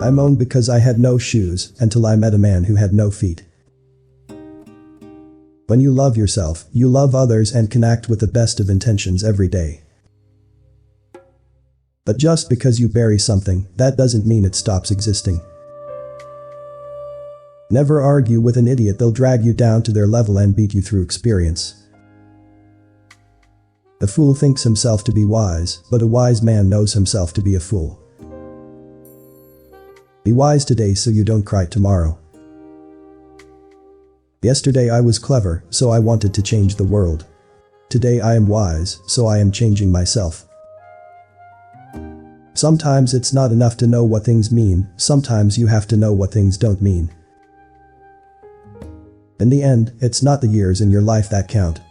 I moaned because I had no shoes until I met a man who had no feet. When you love yourself, you love others and can act with the best of intentions every day. But just because you bury something, that doesn't mean it stops existing. Never argue with an idiot, they'll drag you down to their level and beat you through experience. The fool thinks himself to be wise, but a wise man knows himself to be a fool. Be wise today so you don't cry tomorrow. Yesterday I was clever, so I wanted to change the world. Today I am wise, so I am changing myself. Sometimes it's not enough to know what things mean, sometimes you have to know what things don't mean. In the end, it's not the years in your life that count.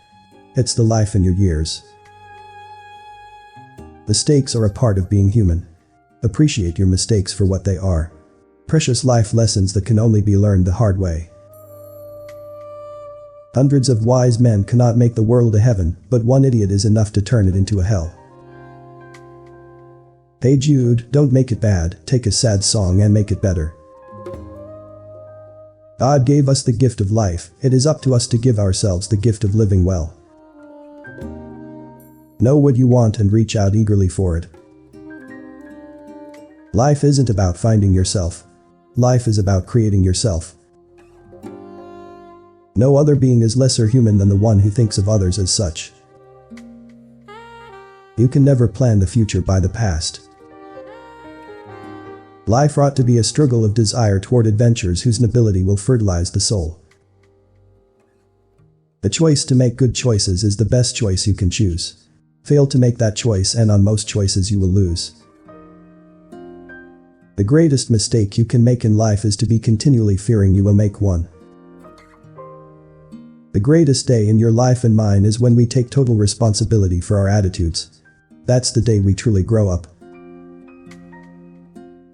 It's the life in your years. Mistakes are a part of being human. Appreciate your mistakes for what they are. Precious life lessons that can only be learned the hard way. Hundreds of wise men cannot make the world a heaven, but one idiot is enough to turn it into a hell. Hey Jude, don't make it bad, take a sad song and make it better. God gave us the gift of life, it is up to us to give ourselves the gift of living well. Know what you want and reach out eagerly for it. Life isn't about finding yourself. Life is about creating yourself. No other being is lesser human than the one who thinks of others as such. You can never plan the future by the past. Life ought to be a struggle of desire toward adventures whose nobility will fertilize the soul. The choice to make good choices is the best choice you can choose. Fail to make that choice and on most choices you will lose. The greatest mistake you can make in life is to be continually fearing you will make one. The greatest day in your life and mine is when we take total responsibility for our attitudes. That's the day we truly grow up.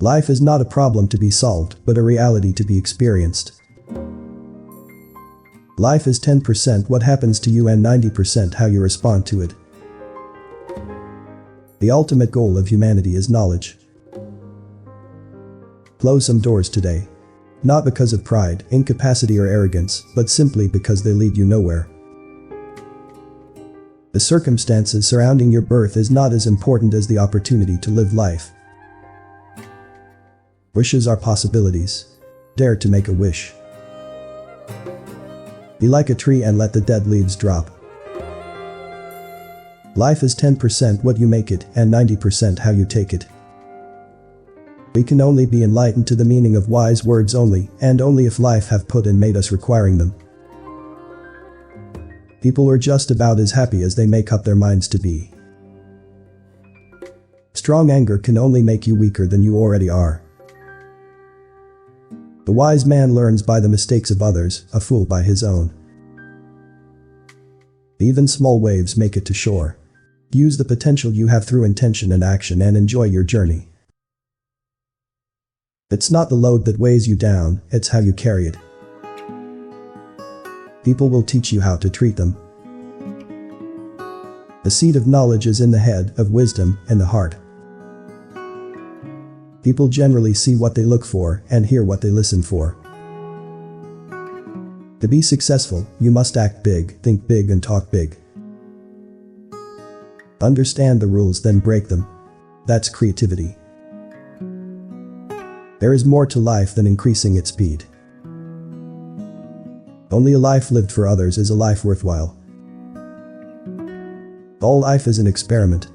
Life is not a problem to be solved, but a reality to be experienced. Life is 10% what happens to you and 90% how you respond to it. The ultimate goal of humanity is knowledge. Close some doors today. Not because of pride, incapacity or arrogance, but simply because they lead you nowhere. The circumstances surrounding your birth is not as important as the opportunity to live life. Wishes are possibilities. Dare to make a wish. Be like a tree and let the dead leaves drop. Life is 10% what you make it and 90% how you take it. We can only be enlightened to the meaning of wise words only, and only if life have put and made us requiring them. People are just about as happy as they make up their minds to be. Strong anger can only make you weaker than you already are. The wise man learns by the mistakes of others, a fool by his own. Even small waves make it to shore. Use the potential you have through intention and action and enjoy your journey. It's not the load that weighs you down, it's how you carry it. People will teach you how to treat them. The seed of knowledge is in the head, of wisdom, in the heart. People generally see what they look for and hear what they listen for. To be successful, you must act big, think big and talk big. Understand the rules, then break them. That's creativity. There is more to life than increasing its speed. Only a life lived for others is a life worthwhile. All life is an experiment.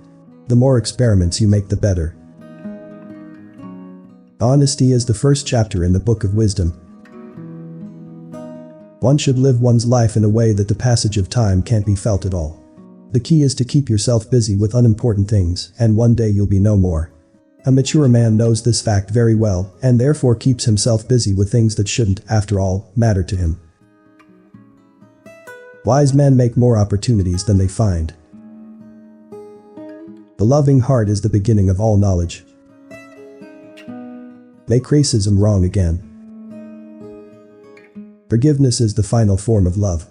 The more experiments you make, the better. Honesty is the first chapter in the Book of Wisdom. One should live one's life in a way that the passage of time can't be felt at all. The key is to keep yourself busy with unimportant things, and one day you'll be no more. A mature man knows this fact very well, and therefore keeps himself busy with things that shouldn't, after all, matter to him. Wise men make more opportunities than they find. The loving heart is the beginning of all knowledge. Make racism wrong again. Forgiveness is the final form of love.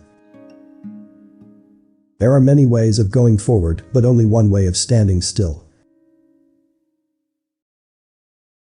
There are many ways of going forward, but only one way of standing still.